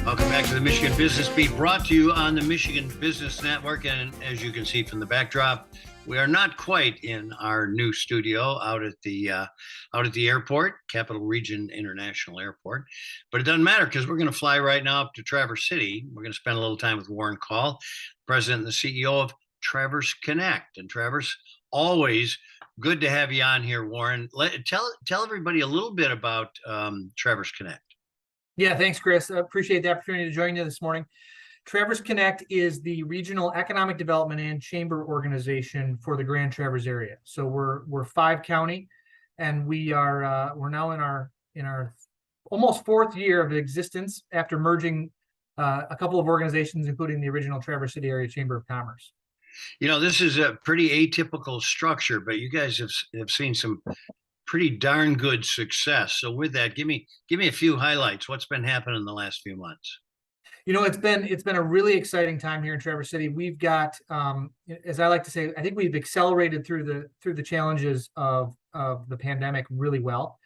Welcome back to the Michigan Business Beat, brought to you on the Michigan Business Network. And as you can see from the backdrop, we are not quite in our new studio out at the airport, Capital Region International Airport. But it doesn't matter because we're going to fly right now up to Traverse City. We're going to spend a little time with Warren Call, President and the CEO of Traverse Connect. And Traverse, always good to have you on here, Warren. Tell everybody a little bit about Traverse Connect. Yeah, thanks, Chris. I appreciate the opportunity to join you this morning. Traverse Connect is the regional economic development and chamber organization for the Grand Traverse area. So we're 5-county, and we're now in our almost 4th year of existence after merging a couple of organizations, including the original Traverse City Area Chamber of Commerce. You know, this is a pretty atypical structure, but you guys have seen some pretty darn good success. So with that, give me a few highlights. What's been happening in the last few months? You know, it's been a really exciting time here in Traverse City. We've got, as I like to say, I think we've accelerated through the challenges of the pandemic really well.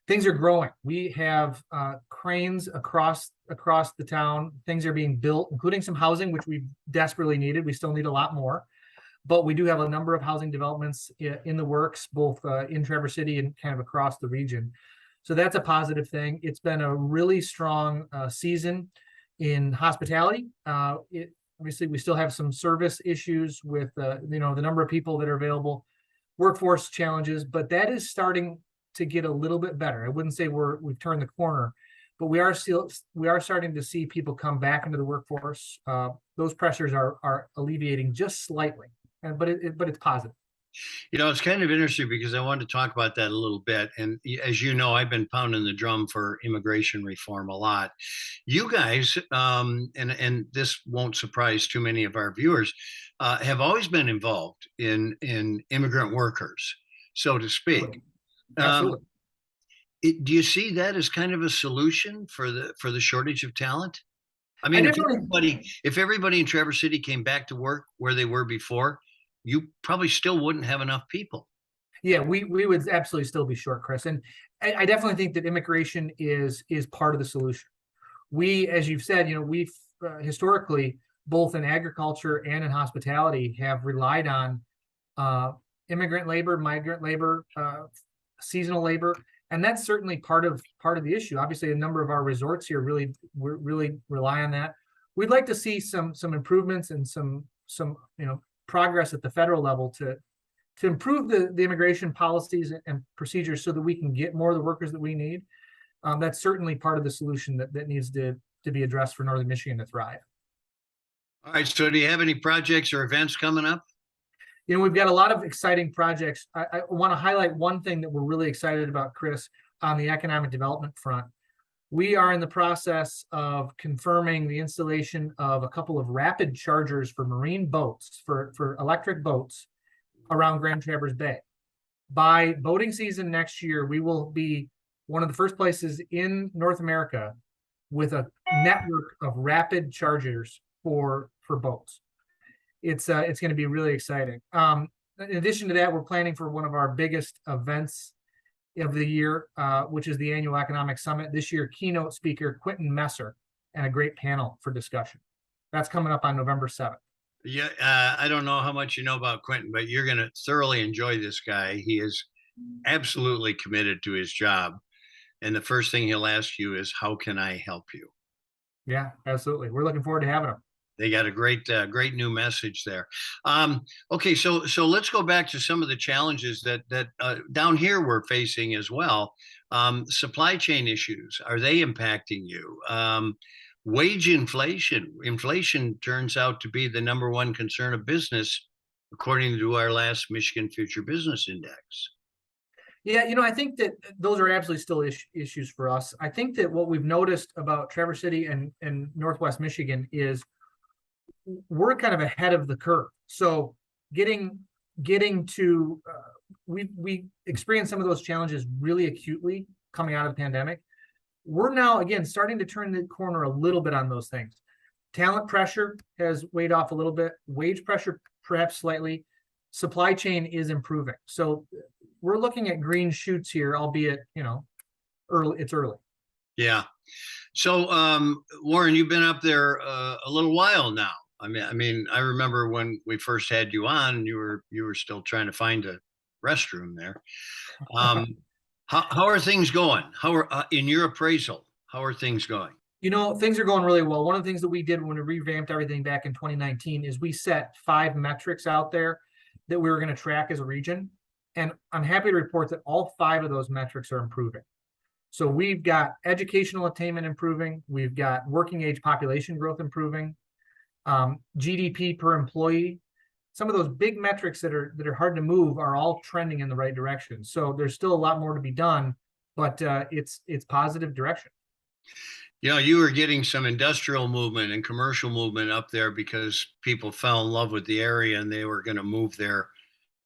Things are growing. We have cranes across the town. Things are being built, including some housing, which we desperately needed. We still need a lot more. But we do have a number of housing developments in the works, both in Traverse City and kind of across the region. So that's a positive thing. It's been a really strong season in hospitality. Obviously, we still have some service issues with the number of people that are available, workforce challenges, but that is starting to get a little bit better. I wouldn't say we've turned the corner, but we are starting to see people come back into the workforce. Those pressures are alleviating just slightly. But it's positive. You know, it's kind of interesting because I wanted to talk about that a little bit. And as you know, I've been pounding the drum for immigration reform a lot. You guys, and this won't surprise too many of our viewers, have always been involved in immigrant workers, so to speak. Absolutely. Do you see that as kind of a solution for the shortage of talent? I mean, if everybody in Traverse City came back to work where they were before, you probably still wouldn't have enough people. Yeah, we would absolutely still be short, Chris. And I definitely think that immigration is part of the solution. We, as you've said, we've historically, both in agriculture and in hospitality, have relied on immigrant labor, migrant labor, seasonal labor, and that's certainly part of the issue. Obviously, a number of our resorts here really rely on that. We'd like to see some improvements and some progress at the federal level to improve the immigration policies and procedures so that we can get more of the workers that we need. That's certainly part of the solution that needs to be addressed for Northern Michigan to thrive. All right. So do you have any projects or events coming up? We've got a lot of exciting projects. I want to highlight one thing that we're really excited about, Chris, on the economic development front. We are in the process of confirming the installation of a couple of rapid chargers for marine boats, for electric boats around Grand Traverse Bay. By boating season next year, we will be one of the first places in North America with a network of rapid chargers for boats. It's going to be really exciting. In addition to that, we're planning for one of our biggest events of the year, which is the annual Economic Summit. This year, keynote speaker Quentin Messer and a great panel for discussion. That's coming up on November 7th. Yeah, I don't know how much you know about Quentin, but you're going to thoroughly enjoy this guy. He is absolutely committed to his job. And the first thing he'll ask you is, how can I help you? Yeah, absolutely. We're looking forward to having him. They got a great new message there. Okay, so let's go back to some of the challenges that down here we're facing as well. Supply chain issues, are they impacting you? Wage inflation. Inflation turns out to be the number one concern of business, according to our last Michigan Future Business Index. Yeah, I think that those are absolutely still issues for us. I think that what we've noticed about Traverse City and Northwest Michigan is we're kind of ahead of the curve. So getting to we experienced some of those challenges really acutely coming out of the pandemic. We're now again starting to turn the corner a little bit on those things. Talent pressure has weighed off a little bit, wage pressure perhaps slightly, supply chain is improving. So we're looking at green shoots here, albeit, early. It's early. Yeah. So, Warren, you've been up there a little while now. I remember when we first had you on, you were still trying to find a restroom there. Um, how are things going? How are in your appraisal? How are things going? Things are going really well. One of the things that we did when we revamped everything back in 2019 is we set 5 metrics out there that we were going to track as a region. And I'm happy to report that all 5 of those metrics are improving. So we've got educational attainment improving. We've got working age population growth improving, GDP per employee. Some of those big metrics that are hard to move are all trending in the right direction. So there's still a lot more to be done, but it's positive direction. You were getting some industrial movement and commercial movement up there because people fell in love with the area and they were going to move their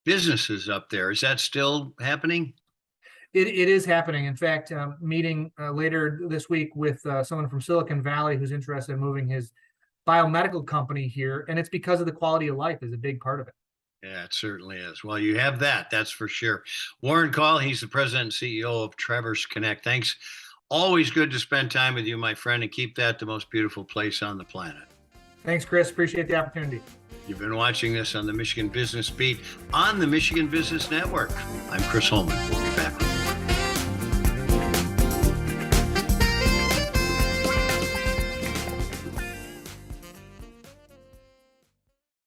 businesses up there. Is that still happening? It is happening. In fact, meeting later this week with someone from Silicon Valley who's interested in moving his biomedical company here, and it's because of the quality of life is a big part of it. Yeah, it certainly is. Well, you have that, that's for sure. Warren Call, he's the president and CEO of Traverse Connect. Thanks. Always good to spend time with you, my friend, and keep that the most beautiful place on the planet. Thanks, Chris. Appreciate the opportunity. You've been watching this on the Michigan Business Beat on the Michigan Business Network. I'm Chris Holman. We'll be back.